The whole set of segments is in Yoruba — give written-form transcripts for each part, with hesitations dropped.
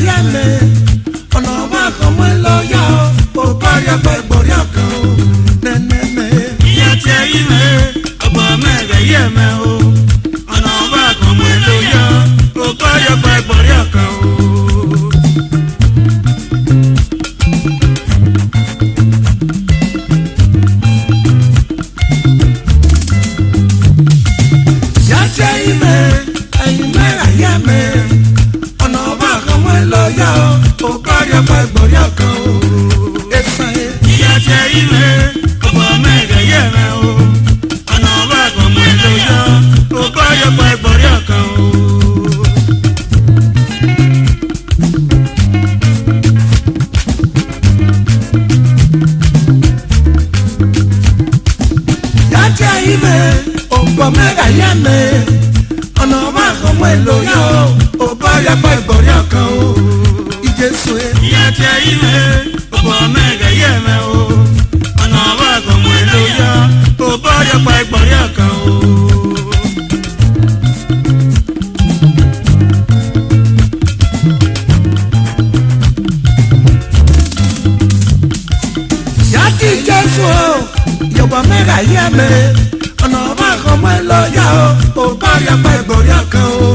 yẹmẹ ọ̀nà wa kan mọ́ lọ́yà ó parí ọgbà ìgbòrí ọ̀kan o nẹ́nẹ́mẹ́. ìyá tí ẹ yí mẹ́ ọ̀pọ̀ mẹ́rẹ̀ yẹ mẹ́ o ọ̀nà wa kan mọ́ lọ́yà ó parí ọgbà ìgbòrí ọ̀kan o. ìyá tí ẹ yí mẹ́ ẹ̀yìn mẹ́rẹ̀ yẹmẹ ọ̀nà wa kan mọ́ lọ́yà ó parí ọgbà ìgbòrí ọ̀kan o. ìyá tí ẹ yí mẹ́ ọ̀pọ̀ mẹ́rẹ̀ yẹ mẹ́ o ọ̀nà wa kan mọ́ lọ́yà ó parí ọgbà ìgbòrí ọ̀kan o. yàtí ayé mẹ òpó mẹ́ta yẹ mẹ ọ̀nà ọba kan mọ èlò yá o ò bá yàgbá ìgbọ̀rí ọ̀kan o ìjẹsùn ẹ. ìyá tí ẹ yí mẹ́ ọ̀pọ̀ mẹ́rẹ̀ yẹ mẹ́ o ọ̀nà wa kan mọ́ lọ́yà ó parí ọgbà ìgbòrí ọ̀kan o. yàtí ìjẹsùn o yọ̀bọ̀ mẹ́ta yẹ mẹ ọ̀nà ọba kan mọ èlò yá o ò bá yàgbá ìgbọ̀rí ọ̀kan o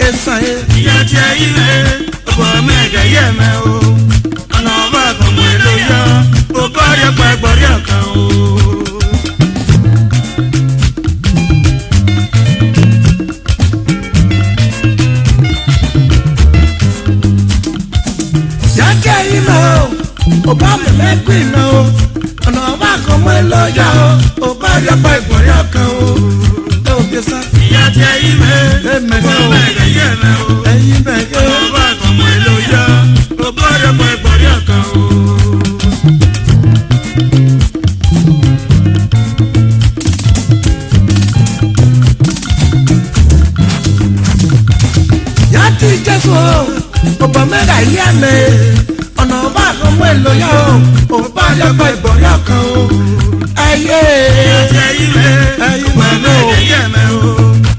ẹ̀sán ẹ. ìyá tí ẹ yí mẹ́ ọ̀pọ̀ mẹ́rẹ̀ yẹ mẹ́ o ọ̀nà wa kan mọ́ lọ́yà ó parí ọgbà ìgbòrí ọ̀kan o. yàtí ayé mẹ o ò bá mi mẹ́gbìn náà o ọ̀nà ọba kan mọ èlò yá o ò bá yàgbá ìgbọ̀rí ọ̀kan o ẹ ò gbé sá. ìyá tí ẹ yí mẹ́ ọ̀pọ̀ mẹ́rẹ̀ yẹ mẹ́ o ẹ̀yin bẹ̀gẹ́ ọ̀nà wa kan mọ́ lọ́yà ó parí ọgbà ìgbòrí ọ̀kan o. yàtí jésù o ọba mẹ́ta yẹ mẹ́ ọ̀nà ọba kan mọ́ èlò yá o ò bá yàgbá ìgbọ̀rí ọ̀kan o ẹ̀yẹ ìyá tí ẹ yí mẹ́ ẹ̀yin ọ̀pọ̀ bẹ̀gẹ́ o mẹ́rẹ̀ yẹ mẹ́ o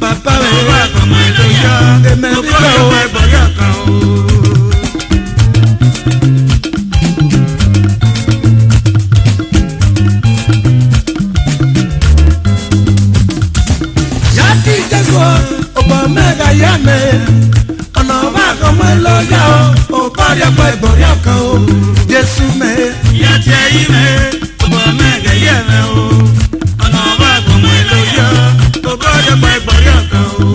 bàbá ọ̀nà rẹ̀ wa kan mọ́ lọ́yà ẹ̀mẹ́ ó bíbẹ̀ parí o. ọgbà ìgbòrí ọ̀kan o. yàtí jésù ọba mẹ́ta yẹ mẹ́ ọ̀nà ọba kan mọ́ èlò yá o ò bá yàgbá ìgbọ̀rí ọ̀kan o jésù mẹ́. ìyá tí ẹ yí mẹ́ ọ̀pọ̀ mẹ́rẹ̀ yẹ mẹ́ o ọ̀nà wa kan mọ́ lọ́yà ó parí ọgbà ìgbòrí ọ̀kan o.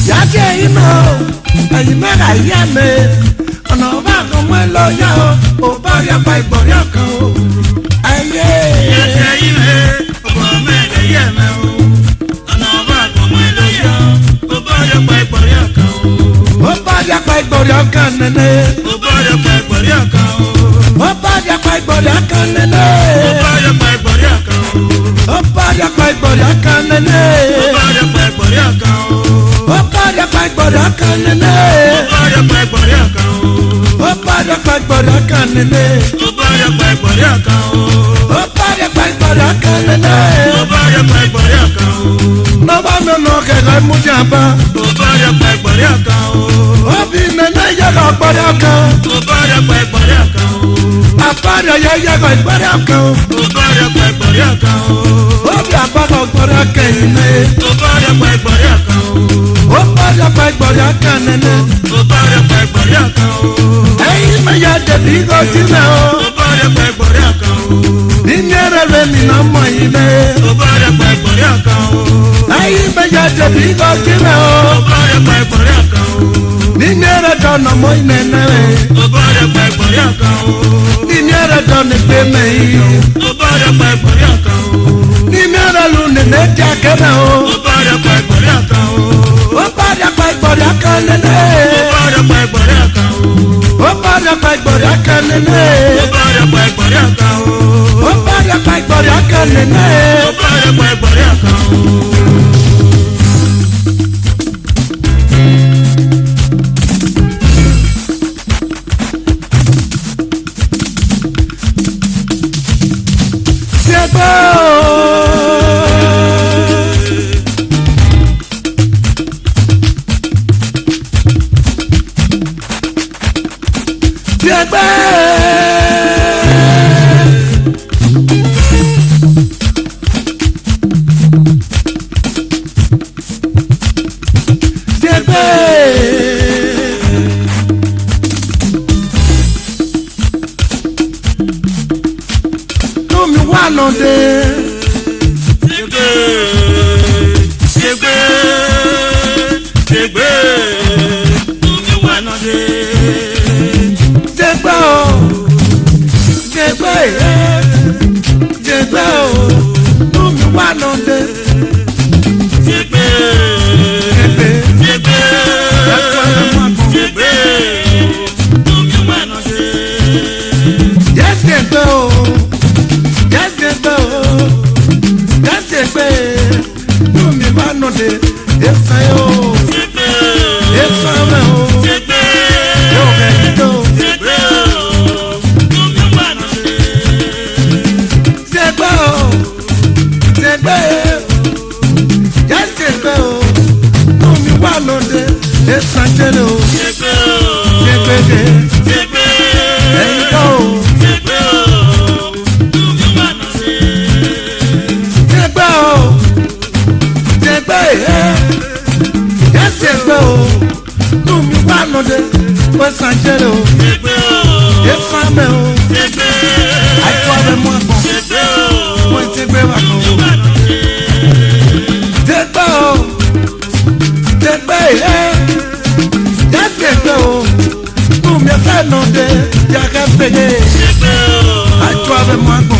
yàtí ẹ̀yin mẹ́ o ẹ̀yin mẹ́ta yẹ mẹ́ ọ̀nà ọba kan mọ́ èlò yá o ò bá yàgbá ìgbọ̀rí ọ̀kan o ẹ̀yẹ. ìyá tí ẹ yí mẹ́ ọ̀pọ̀ mẹ́rẹ̀ yẹ mẹ́ o ọ̀nà wa kan mọ́ lọ́yà ó parí ọgbà ìgbòrí ọ̀kan o. ó bá yàgbá ìgbọ̀rí ọ̀kan nẹ́nẹ́ ó parí ọgbà ìgbòrí ọ̀kan o. ó bá yàgbá ìgbọ̀rí ọ̀kan nẹ́nẹ́ ó parí ọgbà ìgbòrí ọ̀kan o. ó bá yàgbá ìgbọ̀rí ọ̀kan nẹ́nẹ́ ó parí ọgbà ìgbòrí ọ̀kan o. ó bá yàgbá ìgbọ̀rí ọ̀kan nẹ́nẹ́ ó parí ọgbà ìgbòrí ọ̀kan o. ó bá yàgbá ìgbọ̀rí ọ̀kan nẹ́nẹ́ ó parí ọgbà ìgbòrí ọ̀kan o. ó bá yàgbá ìgbọ̀rí ọ̀kan nẹ́nẹ́ ó parí ọgbà ìgbòrí ọ̀kan o. lọ́ba nínú kẹ̀kẹ́ mú jàmbá ó parí ọgbà ìgbòrí ọ̀kan o. ó bí nẹ́nẹ́ yẹ̀rọ ọ̀gbọ̀rí ọ̀kan ó parí ọgbà ìgbòrí ọ̀kan o. Àpárẹ̀ yẹyẹ kọ ìgbọ́dọ̀ kan o. Ó gbọ́dọ̀ pa ìgbọ̀rẹ́ ọ̀kan o. Ó bí àpárẹ̀ ọgbọ́dọ̀ kẹyìn náà. Ó gbọ́dọ̀ pa ìgbọ̀rẹ́ ọ̀kan o. Ó gbọ́dọ̀ pa ìgbọ́dọ̀ kan nẹ́nẹ́. Ó gbọ́dọ̀ pa ìgbọ̀rẹ́ ọ̀kan o. Ẹyin mẹ́yà dẹ̀bí gòjì náà o. Ó gbọ́dọ̀ pa ìgbọ̀rẹ́ ọ̀kan o. Nínú ẹrẹ rẹ mi náà mọ̀ yín náà. Ó gbọ́dọ̀ pa ìgbọ̀rẹ́ ọ̀kan o. Ẹyin mẹ́yà dẹ̀bí gòjì náà o. Ó gbọ́dọ̀ pa ìgbọ̀rẹ́ ọ̀kan o. Nínú ẹrẹ dọ̀nà mọ́ iná náà. Ó gbọ́dọ̀ pa ìgbọ̀rẹ́ ọ̀kan o. Nínú ẹrẹ dọ̀nà gbé mẹ́yìn. Ó gbọ́dọ̀ pa ìgbọ̀rẹ́ ọ̀kan o. Nínú ẹrẹ lu nìyẹn di akẹ́nà o. Ó gbọ́dọ̀ pa ìgbọ̀rẹ́ ọ̀kan o. Ó gbọ́dọ̀ pa ìgbọ́dọ̀ kan nẹ́nẹ́. Ó gbọ́dọ̀ pa ìgbọ̀rẹ́ ọ̀kan o. Ó gbọ́dọ̀ pa ìgbọ́dọ̀ kan nẹ́nẹ́. Ó gbọ́dọ̀ pa ìgbọ̀rẹ́ ọ̀kan o. Ó gbọ́dọ̀ pa ìgbọ́dọ̀ kan nẹ́nẹ́. Ó gbọ́dọ̀ pa ìgbọ̀rẹ́ ọ̀kan o. Ṣẹ́gbẹ́ o. Ṣẹ́gbẹ́. Lómi wà lọ́dẹ. Ṣègbè omi wà lọ́dẹ. Ṣẹ́gbẹ́ o. Ṣẹ́gbẹ́ Ṣẹ́gbẹ́ o. Lómi wà lọ́dẹ. Ṣègbè omi wà lọ́dẹ. Ṣẹ́gbẹ́ o. Ṣẹ́gbẹ́ o. Ṣẹ́gbẹ́ lómi wà lọ́dẹ. Ẹ̀fẹ̀ o. Ẹ̀fẹ̀ o. Yóò bẹ̀ yí tó. Ṣẹ́gbẹ́ o. Ṣẹ́gbẹ́ Ṣẹ́gbẹ́ o. Lómi wà lọ́dẹ. Ẹ̀fẹ̀ jẹ́lẹ̀ o. Ṣẹ́gbẹ́ ẹ̀yìn tó o. Ṣẹ́gbẹ́ o. Ṣẹ́gbẹ́ Ṣẹ́gbẹ́ o. Lómi wà lọ́dẹ. Ẹ̀fẹ̀ jẹ́lẹ̀ o. Ẹ̀fẹ̀ mẹ́ o. Àìkú abẹ mú àgbọn. Wọ́n ti gbé wà kàn o. Ṣẹ́gbẹ́ o. Ṣẹ́gbẹ́ Ṣẹ́gbẹ́ o. Lómi ẹ̀fẹ̀ lọ́dẹ. Yàgẹ́ fẹ́gẹ́. Àìkú abẹ mú àgbọn.